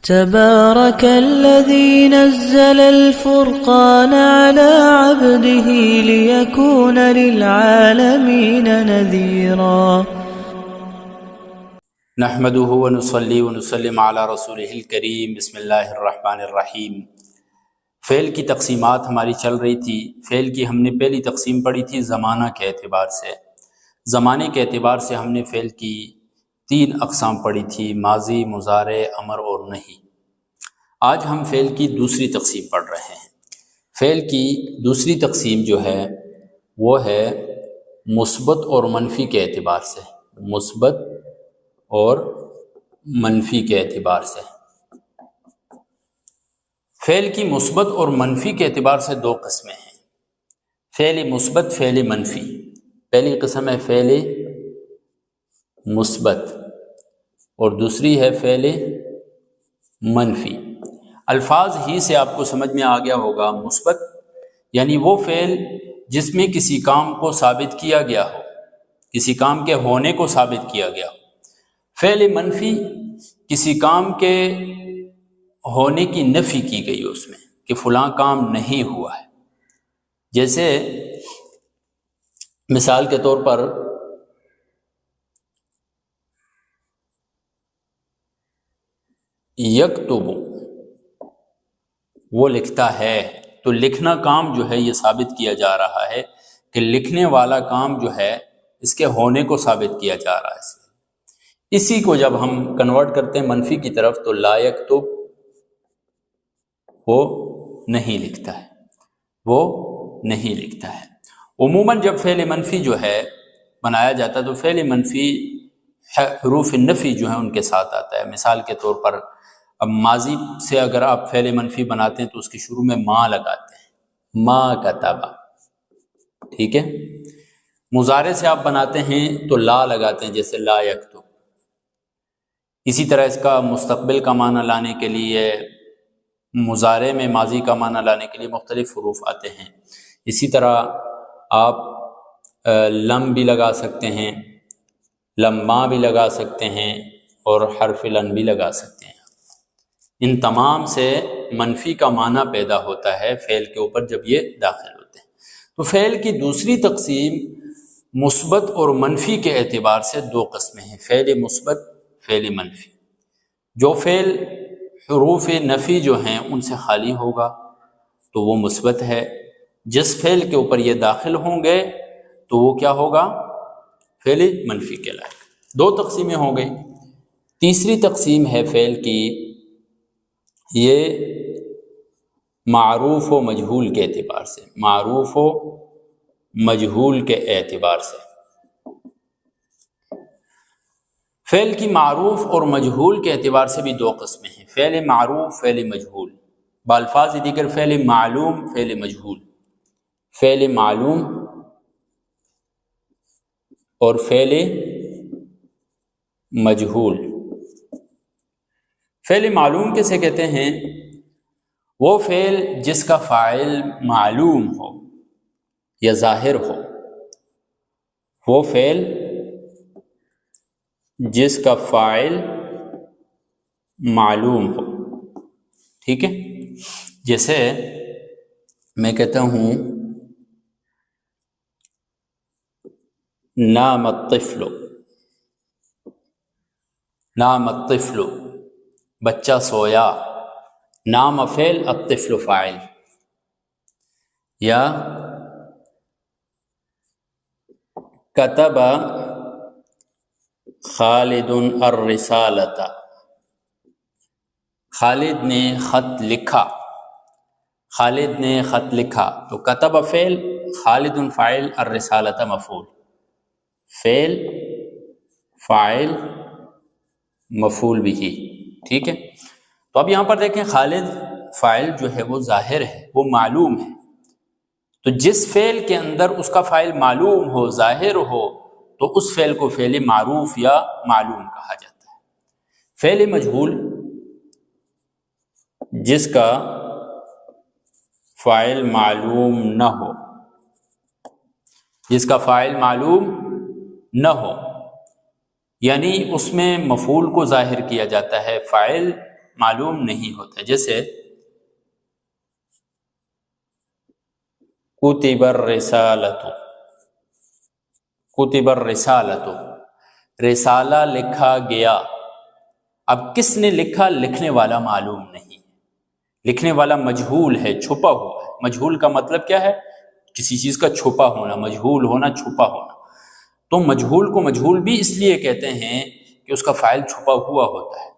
تبارك الذي نزل الفرقان على عبده ليكون للعالمين نذيرا نحمده ونصلي ونسلم على رسوله الکریم۔ بسم اللہ الرحمن الرحیم۔ فعل کی تقسیمات ہماری چل رہی تھی۔ فعل کی ہم نے پہلی تقسیم پڑھی تھی زمانہ کے اعتبار سے۔ زمانے کے اعتبار سے ہم نے فعل کی 3 اقسام پڑھی تھی، ماضی، مضارع، امر اور نہیں۔ آج ہم فعل کی دوسری تقسیم پڑھ رہے ہیں۔ فعل کی دوسری تقسیم جو ہے وہ ہے مثبت اور منفی کے اعتبار سے، مثبت اور منفی کے اعتبار سے۔ فعل کی مثبت اور منفی کے اعتبار سے 2 قسمیں ہیں، فعل مثبت، فعل منفی۔ پہلی قسم ہے فعل مثبت اور دوسری ہے فعل منفی۔ الفاظ ہی سے آپ کو سمجھ میں آ گیا ہوگا، مثبت یعنی وہ فعل جس میں کسی کام کو ثابت کیا گیا ہو، کسی کام کے ہونے کو ثابت کیا گیا ہو۔ فعل منفی کسی کام کے ہونے کی نفی کی گئی اس میں کہ فلاں کام نہیں ہوا ہے۔ جیسے مثال کے طور پر یکتب، وہ لکھتا ہے، تو لکھنا کام جو ہے یہ ثابت کیا جا رہا ہے کہ لکھنے والا کام جو ہے اس کے ہونے کو ثابت کیا جا رہا ہے۔ اسی کو جب ہم کنورٹ کرتے ہیں منفی کی طرف تو لا یکتب، وہ نہیں لکھتا ہے، وہ نہیں لکھتا ہے۔ عموماً جب فعل منفی جو ہے بنایا جاتا ہے تو فعل منفی حروف نفی جو ہیں ان کے ساتھ آتا ہے۔ مثال کے طور پر اب ماضی سے اگر آپ فعل منفی بناتے ہیں تو اس کے شروع میں ما لگاتے ہیں، ما کتبا، ٹھیک ہے۔ مضارع سے آپ بناتے ہیں تو لا لگاتے ہیں، جیسے لا یکتب۔ اسی طرح اس کا مستقبل کا معنی لانے کے لیے، مضارع میں ماضی کا معنی لانے کے لیے مختلف حروف آتے ہیں۔ اسی طرح آپ لم بھی لگا سکتے ہیں، لما بھی لگا سکتے ہیں اور حرف لن بھی لگا سکتے ہیں۔ ان تمام سے منفی کا معنی پیدا ہوتا ہے فعل کے اوپر جب یہ داخل ہوتے ہیں۔ تو فعل کی دوسری تقسیم مثبت اور منفی کے اعتبار سے 2 قسمیں ہیں، فعل مثبت، فعل منفی۔ جو فعل حروف نفی جو ہیں ان سے خالی ہوگا تو وہ مثبت ہے، جس فعل کے اوپر یہ داخل ہوں گے تو وہ کیا ہوگا؟ فعل منفی کہلائے گا۔ 2 تقسیمیں ہو گئی۔ تیسری تقسیم ہے فعل کی، یہ معروف و مجہول کے اعتبار سے، معروف و مجہول کے اعتبار سے۔ فعل کی معروف اور مجہول کے اعتبار سے بھی 2 قسمیں ہیں، فعل معروف، فعل مجہول۔ بالفاظ دیگر فعل معلوم، فعل مجہول، فعل معلوم اور فعل مجہول۔ فعل معلوم کسے کہتے ہیں؟ وہ فعل جس کا فاعل معلوم ہو یا ظاہر ہو، وہ فعل جس کا فاعل معلوم ہو، ٹھیک ہے۔ جیسے میں کہتا ہوں نام الطفل، نام الطفل، بچہ سویا، نام فعل، الطفل فاعل۔ یا کتب خالد الرسالۃ، خالد نے خط لکھا، خالد نے خط لکھا، تو کتب فعل، خالد فاعل، الرسالۃ مفعول، فعل فاعل مفعول بھی، ٹھیک ہے۔ تو اب یہاں پر دیکھیں خالد فاعل جو ہے وہ ظاہر ہے، وہ معلوم ہے۔ تو جس فعل کے اندر اس کا فاعل معلوم ہو، ظاہر ہو، تو اس فعل کو فعل معروف یا معلوم کہا جاتا ہے۔ فعل مجہول جس کا فاعل معلوم نہ ہو، جس کا فاعل معلوم نہ ہو، یعنی اس میں مفعول کو ظاہر کیا جاتا ہے، فاعل معلوم نہیں ہوتا ہے. جیسے کتب الرسالۃ، کتب الرسالۃ، رسالہ لکھا گیا. اب کس نے لکھا؟ لکھنے والا معلوم نہیں، لکھنے والا مجہول ہے، چھپا ہوا ہے. مجہول کا مطلب کیا ہے؟ کسی چیز کا چھپا ہونا، مجہول ہونا، چھپا ہونا. تو مجہول کو مجہول بھی اس لیے کہتے ہیں کہ اس کا فاعل چھپا ہوا ہوتا ہے.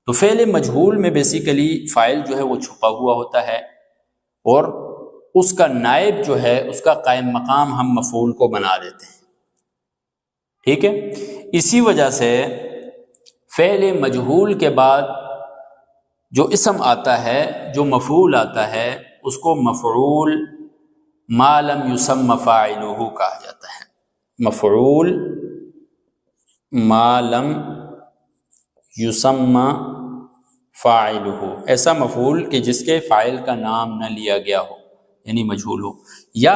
تو فعل مجہول میں بیسیکلی فاعل جو ہے وہ چھپا ہوا ہوتا ہے، اور اس کا نائب جو ہے اس کا قائم مقام ہم مفعول کو بنا دیتے ہیں. ٹھیک ہے. اسی وجہ سے فعل مجہول کے بعد جو اسم آتا ہے، جو مفعول آتا ہے، اس کو مفعول ما لم یسم فاعلہ کہا جاتا ہے. مفعول ما لم یسم فاعلہ، ایسا مفعول کہ جس کے فاعل کا نام نہ لیا گیا ہو، یعنی مجہول ہو. یا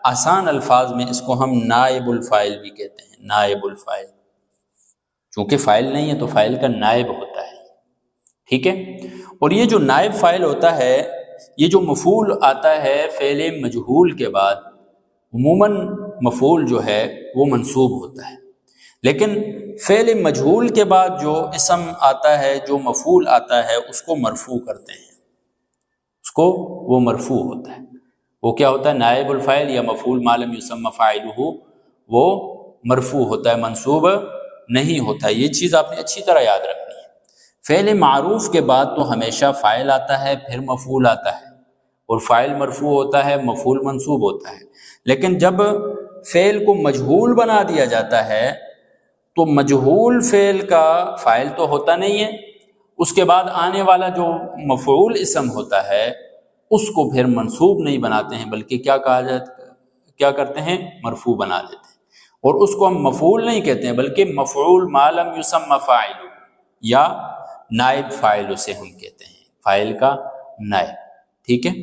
آسان الفاظ میں اس کو ہم نائب الفاعل بھی کہتے ہیں. نائب الفاعل، چونکہ فاعل نہیں ہے تو فاعل کا نائب ہوتا ہے. ٹھیک ہے. اور یہ جو نائب فاعل ہوتا ہے، یہ جو مفعول آتا ہے فعل مجہول کے بعد، عموماً مفعول جو ہے وہ منصوب ہوتا ہے. لیکن فعل مجہول کے بعد جو اسم آتا ہے، جو مفعول آتا ہے، اس کو مرفوع کرتے ہیں. اس کو وہ مرفوع ہوتا ہے. وہ کیا ہوتا ہے؟ نائب الفاعل یا مفعول ما لم یسم فاعلہ، وہ مرفوع ہوتا ہے، منصوب نہیں ہوتا. یہ چیز آپ نے اچھی طرح یاد رکھنی ہے. فعل معروف کے بعد تو ہمیشہ فاعل آتا ہے، پھر مفعول آتا ہے، اور فاعل مرفوع ہوتا ہے، مفعول منصوب ہوتا ہے. لیکن جب فعل کو مجہول بنا دیا جاتا ہے تو مجہول فعل کا فاعل تو ہوتا نہیں ہے، اس کے بعد آنے والا جو مفعول اسم ہوتا ہے اس کو پھر منصوب نہیں بناتے ہیں، بلکہ کیا کرتے ہیں؟ مرفوع بنا دیتے ہیں. اور اس کو ہم مفعول نہیں کہتے ہیں، بلکہ مفعول ما لم یسم فاعلہ، یا نائب فاعل اسے ہم کہتے ہیں، فاعل کا نائب. ٹھیک ہے.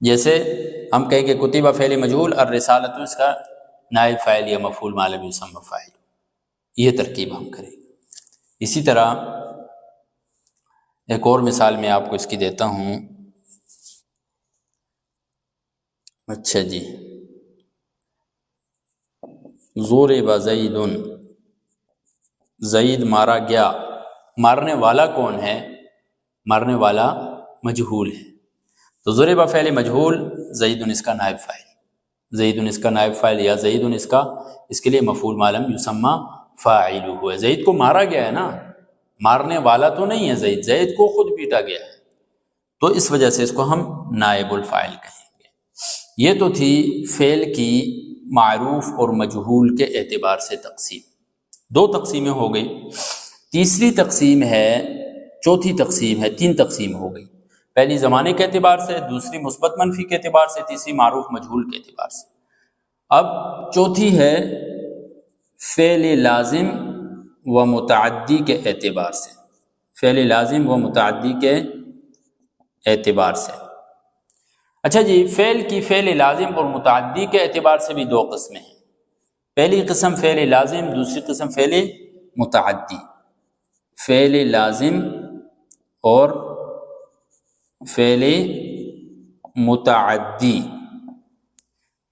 جیسے ہم کہیں کہ کتب فعل مجہول، الرسالۃ اس کا نائب فاعل یا مفعول ما لم یسم فاعل. یہ ترکیب ہم کریں گے. اسی طرح ایک اور مثال میں آپ کو اس کی دیتا ہوں. اچھا جی، ضرب زید، زید مارا گیا. مارنے والا کون ہے؟ مارنے والا مجہول ہے. تو ضرب فعل مجہول، زید اس کا نائب فاعل، زید اس کا نائب فاعل، یا زید اس کے لیے مفعول ما لم یسمى فاعلہ ہے. زید کو مارا گیا ہے نا، مارنے والا تو نہیں ہے زید، زید کو خود پیٹا گیا ہے، تو اس وجہ سے اس کو ہم نائب الفاعل کہیں گے. یہ تو تھی فعل کی معروف اور مجہول کے اعتبار سے تقسیم. 2 تقسیمیں ہو گئی. تیسری تقسیم ہے، چوتھی تقسیم ہے، 3 تقسیم ہو گئی. پہلی زمانے کے اعتبار سے، دوسری مثبت منفی کے اعتبار سے، تیسری معروف مجہول کے اعتبار سے. اب چوتھی ہے فعل لازم و متعدی کے اعتبار سے. فعل لازم و متعدی کے اعتبار سے. اچھا جی، فعل لازم اور متعدی کے اعتبار سے بھی 2 قسمیں ہیں. پہلی قسم فعل لازم، دوسری قسم فعل متعدی. فعل لازم اور فعل متعدی.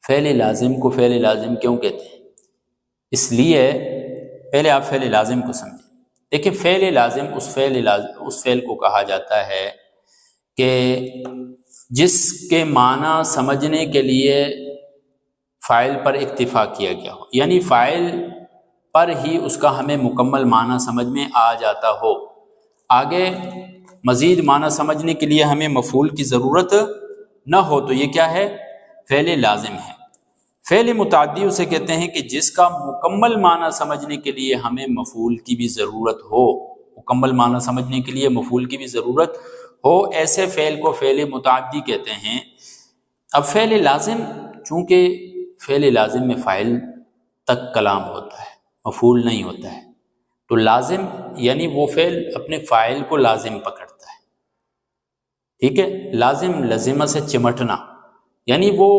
فعل لازم کو فعل لازم کیوں کہتے ہیں؟ اس لیے پہلے آپ فعل لازم کو سمجھیں. دیکھیں، فعل لازم اس فعل کو کہا جاتا ہے کہ جس کے معنی سمجھنے کے لیے فاعل پر اکتفا کیا گیا ہو، یعنی فاعل پر ہی اس کا ہمیں مکمل معنی سمجھ میں آ جاتا ہو. آگے مزید معنی سمجھنے کے لیے ہمیں مفعول کی ضرورت نہ ہو، تو یہ کیا ہے؟ فعل لازم ہے. فعل متعدی اسے کہتے ہیں کہ جس کا مکمل معنی سمجھنے کے لیے ہمیں مفعول کی بھی ضرورت ہو، مکمل معنی سمجھنے کے لیے مفعول کی بھی ضرورت ہو، ایسے فعل کو فعل متعدی کہتے ہیں. اب فعل لازم، چونکہ فعل لازم میں فاعل تک کلام ہوتا ہے، مفعول نہیں ہوتا ہے، تو لازم یعنی وہ فعل اپنے فاعل کو لازم پکڑتا ہے. ٹھیک ہے. لازم لزمہ سے چمٹنا، یعنی وہ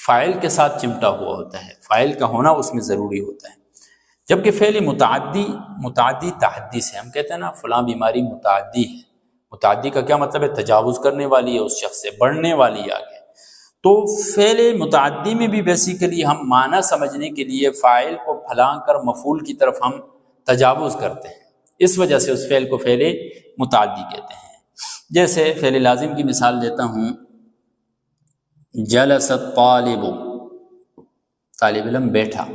فاعل کے ساتھ چمٹا ہوا ہوتا ہے، فاعل کا ہونا اس میں ضروری ہوتا ہے. جبکہ فعل متعدی تحدی سے، ہم کہتے ہیں نا فلاں بیماری متعدی ہے، متعدی کا کیا مطلب ہے؟ تجاوز کرنے والی ہے اس شخص سے، بڑھنے والی ہے آگے۔ تو فعل متعدی میں بھی بیسیکلی ہم معنی سمجھنے کے لیے فاعل کو پھلانگ کر مفعول کی طرف ہم تجاوز کرتے ہیں، اس وجہ سے اس فعل کو فعل متعدی کہتے ہیں۔ جیسے فعل لازم کی مثال دیتا ہوں، جلس الطالب، طالب علم بیٹھا،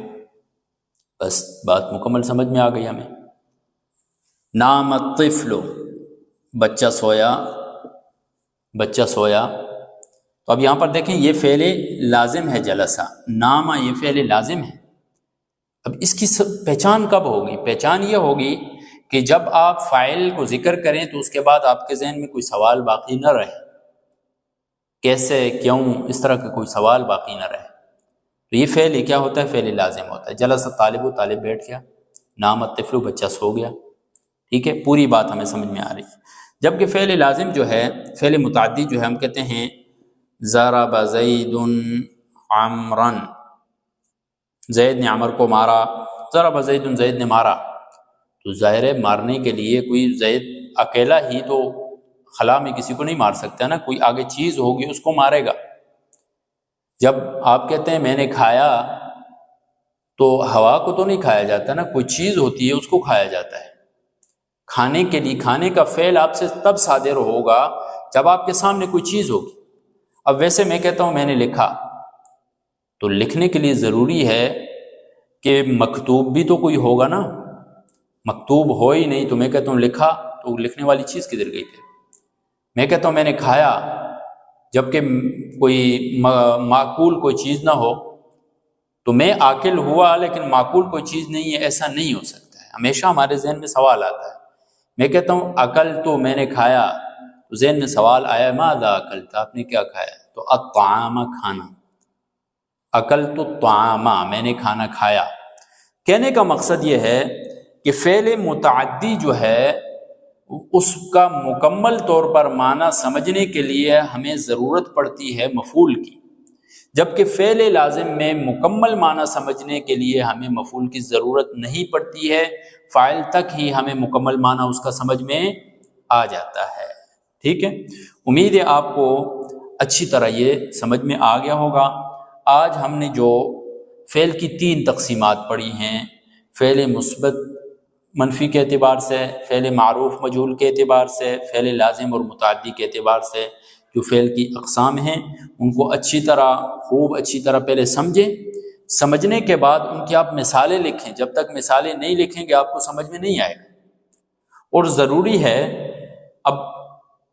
بس بات مکمل سمجھ میں آ گئی ہمیں۔ نام الطفل، بچہ سویا، بچہ سویا۔ تو اب یہاں پر دیکھیں یہ فعل لازم ہے جلسہ، نام یہ فعل لازم ہے۔ اب اس کی پہچان کب ہوگی؟ پہچان یہ ہوگی کہ جب آپ فاعل کو ذکر کریں تو اس کے بعد آپ کے ذہن میں کوئی سوال باقی نہ رہے، کیسے، کیوں، اس طرح کا کوئی سوال باقی نہ رہے۔ تو یہ فعل کیا ہوتا ہے؟ فعل لازم ہوتا ہے۔ جلس الطالب، طالب بیٹھ گیا، نام الطفل، بچہ سو گیا، ٹھیک ہے، پوری بات ہمیں سمجھ میں آ رہی ہے۔ جبکہ فعل لازم جو ہے، فعل متعدی جو ہے، ہم کہتے ہیں ضرب زید عمرا، زید نے عمر کو مارا، ضرب زید، زید نے مارا۔ تو ظاہر ہے مارنے کے لیے کوئی زید اکیلا ہی تو خلا میں کسی کو نہیں مار سکتا نا، کوئی آگے چیز ہوگی اس کو مارے گا۔ جب آپ کہتے ہیں میں نے کھایا تو ہوا کو تو نہیں کھایا جاتا نا، کوئی چیز ہوتی ہے اس کو کھایا جاتا ہے۔ کھانے کے لیے، کھانے کا فعل آپ سے تب صادر ہوگا جب آپ کے سامنے کوئی چیز ہوگی۔ اب ویسے میں کہتا ہوں میں نے لکھا، تو لکھنے کے لیے ضروری ہے کہ مکتوب بھی تو کوئی ہوگا نا، مکتوب ہو ہی نہیں تو میں کہتا ہوں لکھا، تو لکھنے والی چیز کدھر گئی تھی؟ میں کہتا ہوں میں نے کھایا، جبکہ کوئی معقول کوئی چیز نہ ہو، تو میں عاقل ہوا لیکن معقول کوئی چیز نہیں ہے، ایسا نہیں ہو سکتا ہے۔ ہمیشہ ہمارے ذہن میں سوال آتا ہے۔ میں کہتا ہوں اکل تو، میں نے کھایا، تو ذہن میں سوال آیا ماذا اکلت، آپ نے کیا کھایا؟ تو الطعام، کھانا، اکلت الطعام، میں نے کھانا کھایا۔ کہنے کا مقصد یہ ہے کہ فعل متعدی جو ہے اس کا مکمل طور پر معنی سمجھنے کے لیے ہمیں ضرورت پڑتی ہے مفعول کی، جبکہ فعل لازم میں مکمل معنی سمجھنے کے لیے ہمیں مفعول کی ضرورت نہیں پڑتی ہے، فاعل تک ہی ہمیں مکمل معنی اس کا سمجھ میں آ جاتا ہے۔ ٹھیک ہے، امید ہے آپ کو اچھی طرح یہ سمجھ میں آ گیا ہوگا۔ آج ہم نے جو فعل کی 3 تقسیمات پڑھی ہیں، فعل مثبت منفی کے اعتبار سے، فعل معروف مجہول کے اعتبار سے، فعل لازم اور متعدی کے اعتبار سے، جو فعل کی اقسام ہیں ان کو اچھی طرح پہلے سمجھیں۔ سمجھنے کے بعد ان کی آپ مثالیں لکھیں، جب تک مثالیں نہیں لکھیں گے آپ کو سمجھ میں نہیں آئے گا۔ اور ضروری ہے اب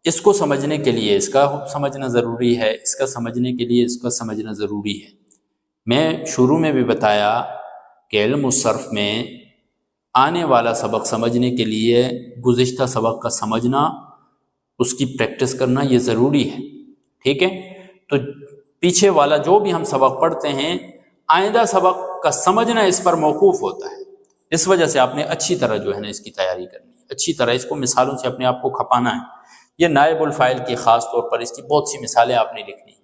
اس کو سمجھنے کے لیے اس کا سمجھنا ضروری ہے، اس کا سمجھنے کے لیے اس کا سمجھنا ضروری ہے۔ میں شروع میں بھی بتایا کہ علم الصرف میں آنے والا سبق سمجھنے کے لیے گزشتہ سبق کا سمجھنا، اس کی پریکٹس کرنا یہ ضروری ہے۔ ٹھیک ہے، تو پیچھے والا جو بھی ہم سبق پڑھتے ہیں، آئندہ سبق کا سمجھنا اس پر موقوف ہوتا ہے۔ اس وجہ سے آپ نے اچھی طرح جو ہے نا اس کی تیاری کرنی ہے، اچھی طرح اس کو مثالوں سے اپنے آپ کو کھپانا ہے۔ یہ نائب الفاعل کی خاص طور پر اس کی بہت سی مثالیں آپ نے لکھنی ہیں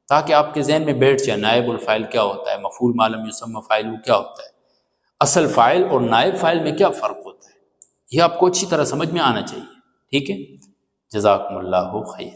تاکہ آپ کے ذہن میں بیٹھ جائے نائب الفاعل کیا ہوتا ہے، مفعول ما لم یسمى فاعلہ کیا ہوتا ہے، اصل فاعل اور نائب فاعل میں کیا فرق ہوتا ہے، یہ آپ کو اچھی طرح سمجھ میں آنا چاہیے۔ ٹھیک ہے، جزاکم اللہ خیر۔